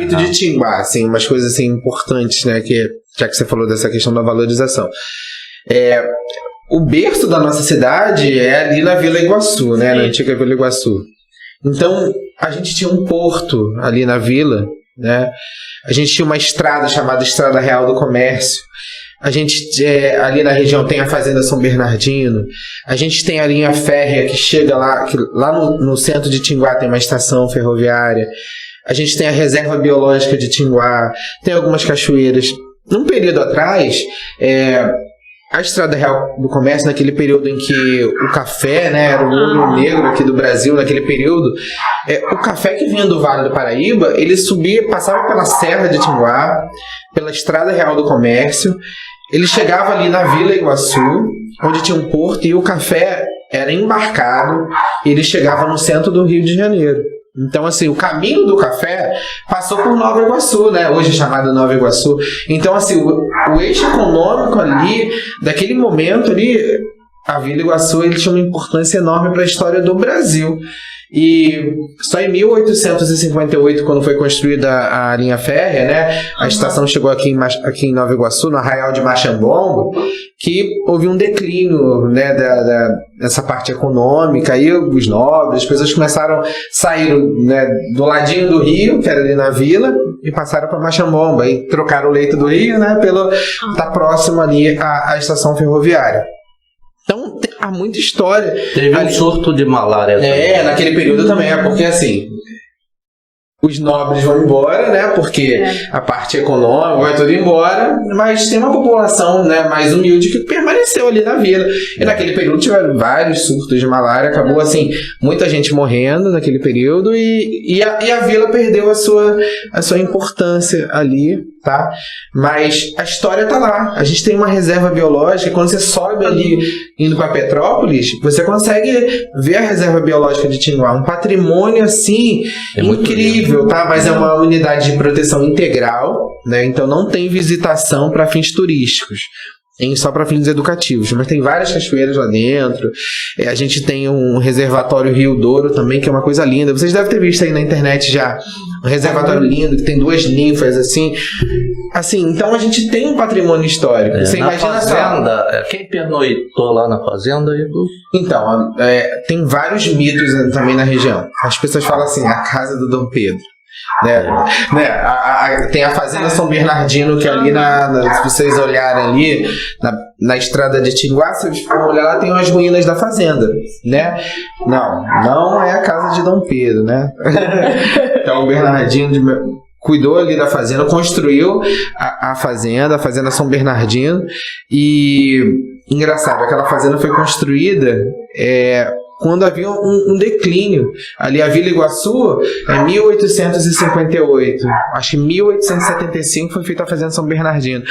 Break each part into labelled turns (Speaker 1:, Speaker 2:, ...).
Speaker 1: de Tinguá, assim, umas coisas assim importantes, né, que, já que você falou dessa questão da valorização. O berço da nossa cidade é ali na Vila Iguaçu, né, na antiga Vila Iguaçu. Então, a gente tinha um porto ali na vila, né, a gente tinha uma estrada chamada Estrada Real do Comércio. A gente, ali na região, tem a Fazenda São Bernardino. A gente tem a linha férrea que chega lá, que lá no centro de Tinguá tem uma estação ferroviária. A gente tem a Reserva Biológica de Tinguá, tem algumas cachoeiras. Num período atrás, a Estrada Real do Comércio, naquele período em que o café, né, era o olho negro aqui do Brasil, naquele período, o café que vinha do Vale do Paraíba, ele subia, passava pela Serra de Tinguá, pela Estrada Real do Comércio, ele chegava ali na Vila Iguaçu, onde tinha um porto, e o café era embarcado, e ele chegava no centro do Rio de Janeiro. Então, assim, o caminho do café passou por Nova Iguaçu, né? Hoje é chamado Nova Iguaçu. Então, assim, o eixo econômico ali, daquele momento ali, a Vila Iguaçu, ele tinha uma importância enorme para a história do Brasil. E só em 1858, quando foi construída a linha férrea, né, a estação chegou aqui em Nova Iguaçu, no Arraial de Machambombo, que houve um declínio, né, dessa parte econômica, aí os nobres, as pessoas começaram a sair, né, do ladinho do rio, que era ali na vila, e passaram para Machambombo, aí trocaram o leito do rio, né, tá próximo ali à estação ferroviária. Então, há muita história.
Speaker 2: Teve um surto de malária também.
Speaker 1: Naquele período também, porque assim, os nobres vão embora, né, porque a parte econômica vai tudo embora, mas tem uma população, né, mais humilde que permaneceu ali na vila. E naquele período tiveram vários surtos de malária, acabou assim, muita gente morrendo naquele período e a vila perdeu a sua importância ali, tá? Mas a história tá lá. A gente tem uma reserva biológica, quando você sobe ali indo para Petrópolis, você consegue ver a reserva biológica de Tinguá, um patrimônio assim incrível, tá? Mas é uma unidade de proteção integral, né? Então não tem visitação para fins turísticos. Só para fins educativos, mas tem várias cachoeiras lá dentro. A gente tem um reservatório Rio Douro também, que é uma coisa linda. Vocês devem ter visto aí na internet já um reservatório lindo, que tem 2 ninfas assim. Então a gente tem um patrimônio histórico. Você imagina
Speaker 2: fazenda, quem pernoitou lá na fazenda?
Speaker 1: Então, tem vários mitos também na região. As pessoas falam assim, a casa do Dom Pedro. Tem a Fazenda São Bernardino, que ali se vocês olharem ali na estrada de Tinguá, se vocês forem olhar lá, tem umas ruínas da fazenda, né? Não é a casa de Dom Pedro, né? Então o Bernardino cuidou ali da fazenda, construiu a Fazenda São Bernardino, e engraçado, aquela fazenda foi construída quando havia um declínio. Ali a Vila Iguaçu, em 1858, acho que em 1875 foi feita a Fazenda São Bernardino.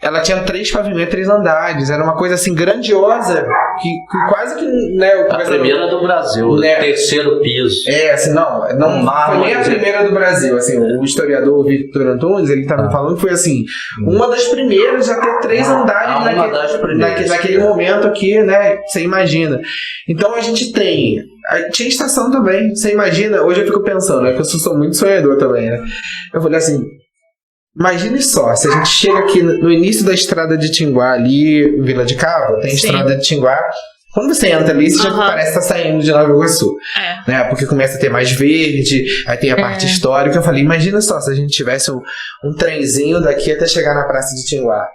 Speaker 1: Ela tinha 3 pavimentos, 3 andares, era uma coisa assim grandiosa, que quase que, né,
Speaker 2: a primeira do Brasil, né? 3º piso.
Speaker 1: Assim, não foi nem a primeira do Brasil, assim, o historiador Victor Antunes, ele estava falando que foi assim, uma das primeiras a ter 3 andares naquele momento aqui, né, você imagina. Então a gente tinha estação também, você imagina, hoje eu fico pensando, né, que eu sou muito sonhador também, né, eu falei assim, imagine só, se a gente chega aqui no início da estrada de Tinguá, ali, Vila de Cava, tem a estrada de Tinguá. Quando você entra ali, você já parece estar saindo de Nova Iguaçu. Né? Porque começa a ter mais verde, aí tem a parte histórica. Eu falei, imagina só, se a gente tivesse um trenzinho daqui até chegar na Praça de Tinguá.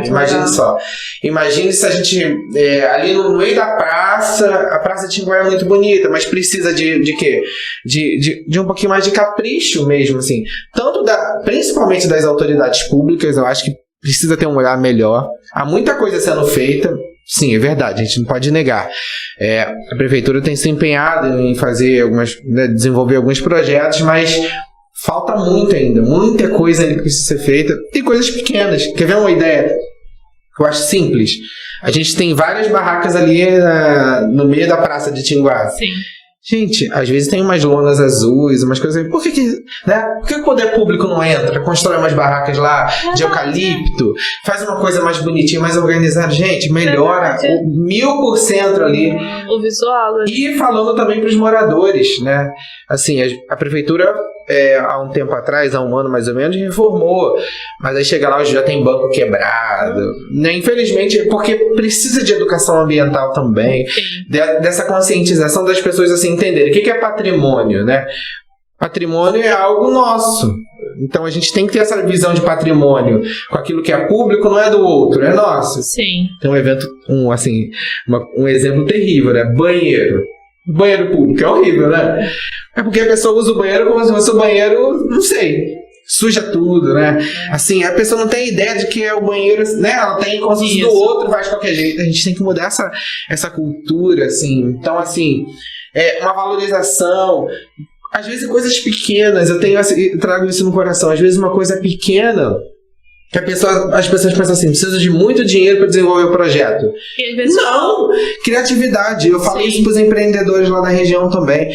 Speaker 1: Imagine só. Imagine se a gente ali no meio da praça, a Praça de Tinguá é muito bonita, mas precisa de quê? De um pouquinho mais de capricho mesmo, assim. Principalmente das autoridades públicas, eu acho que precisa ter um olhar melhor. Há muita coisa sendo feita. Sim, é verdade, a gente não pode negar. A prefeitura tem se empenhado em fazer desenvolver alguns projetos, mas falta muito ainda, muita coisa ainda que precisa ser feita, e coisas pequenas. Quer ver uma ideia que eu acho simples? A gente tem várias barracas ali no meio da Praça de Tinguá.
Speaker 3: Sim.
Speaker 1: Gente, às vezes tem umas lonas azuis, umas coisas assim. Por que o poder público não entra? Constrói umas barracas lá de eucalipto, faz uma coisa mais bonitinha, mais organizada. Gente, melhora 1000% ali.
Speaker 3: O visual.
Speaker 1: E falando também para os moradores, né? Assim, a prefeitura há um tempo atrás, há um ano mais ou menos, reformou. Mas aí chega lá, hoje já tem banco quebrado. Né? Infelizmente, porque precisa de educação ambiental também. Dessa conscientização das pessoas assim entenderem. O que é patrimônio, né? Patrimônio é algo nosso. Então a gente tem que ter essa visão de patrimônio. Com aquilo que é público não é do outro, é nosso.
Speaker 3: Sim.
Speaker 1: Tem um evento, um exemplo terrível, né? Banheiro. Banheiro público é horrível, né? É porque a pessoa usa o banheiro como se fosse o banheiro, não sei, suja tudo, né? Assim, a pessoa não tem ideia de que é o banheiro, né? Ela tem como se fosse do outro, faz de qualquer jeito. A gente tem que mudar essa cultura, assim. Então, assim, uma valorização. Às vezes coisas pequenas, eu trago isso no coração. Às vezes uma coisa pequena que as pessoas pensam assim, precisa de muito dinheiro para desenvolver o projeto.
Speaker 3: E às vezes
Speaker 1: não! Criatividade. Eu falei isso para os empreendedores lá da região também.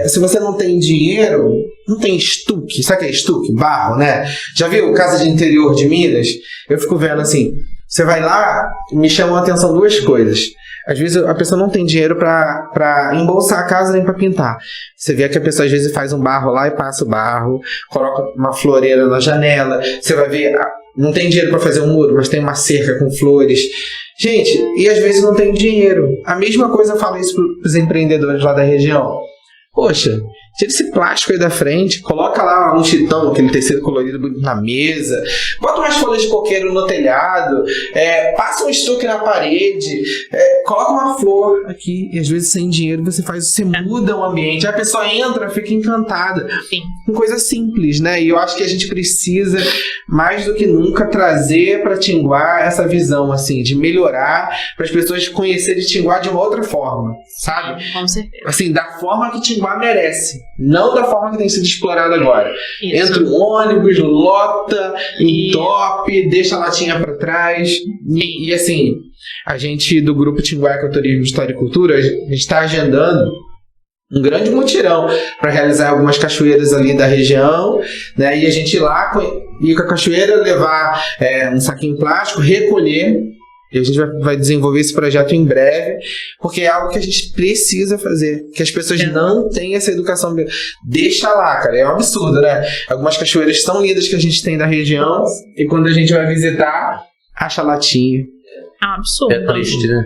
Speaker 1: Se você não tem dinheiro, não tem estuque. Sabe o que é estuque? Barro, né? Já viu Casa de Interior de Minas? Eu fico vendo assim, você vai lá, me chamam a atenção duas coisas. Às vezes a pessoa não tem dinheiro pra embolsar a casa nem pra pintar. Você vê que a pessoa às vezes faz um barro lá e passa o barro, coloca uma floreira na janela. Você vai ver, não tem dinheiro pra fazer um muro, mas tem uma cerca com flores. Gente, e às vezes não tem dinheiro. A mesma coisa eu falo isso pros empreendedores lá da região. Poxa, tira esse plástico aí da frente, coloca lá um chitão, aquele tecido colorido bonito na mesa, bota umas folhas de coqueiro no telhado, passa um estuque na parede, coloca uma flor aqui, e às vezes sem dinheiro você muda o ambiente, a pessoa entra, fica encantada.
Speaker 3: Sim.
Speaker 1: Com coisa simples, né? E eu acho que a gente precisa, mais do que nunca, trazer para Tinguá essa visão, assim, de melhorar, para as pessoas conhecerem Tinguá de uma outra forma, sabe?
Speaker 3: Com certeza.
Speaker 1: Assim, da forma que Tinguá merece, não da forma que tem sido explorada agora.
Speaker 3: Isso.
Speaker 1: Entra um ônibus, lota, entope, deixa a latinha para trás. E assim, a gente do grupo Tinguá Ecoturismo, História e Cultura, a gente está agendando um grande mutirão para realizar algumas cachoeiras ali da região, né? E a gente ir lá, ir com a cachoeira, levar um saquinho plástico, recolher. E a gente vai desenvolver esse projeto em breve, porque é algo que a gente precisa fazer. Que as pessoas não têm essa educação. Deixa lá, cara. É um absurdo, né? Algumas cachoeiras tão lindas que a gente tem da região, e quando a gente vai visitar, acha latinha.
Speaker 3: É um absurdo.
Speaker 2: É triste, né?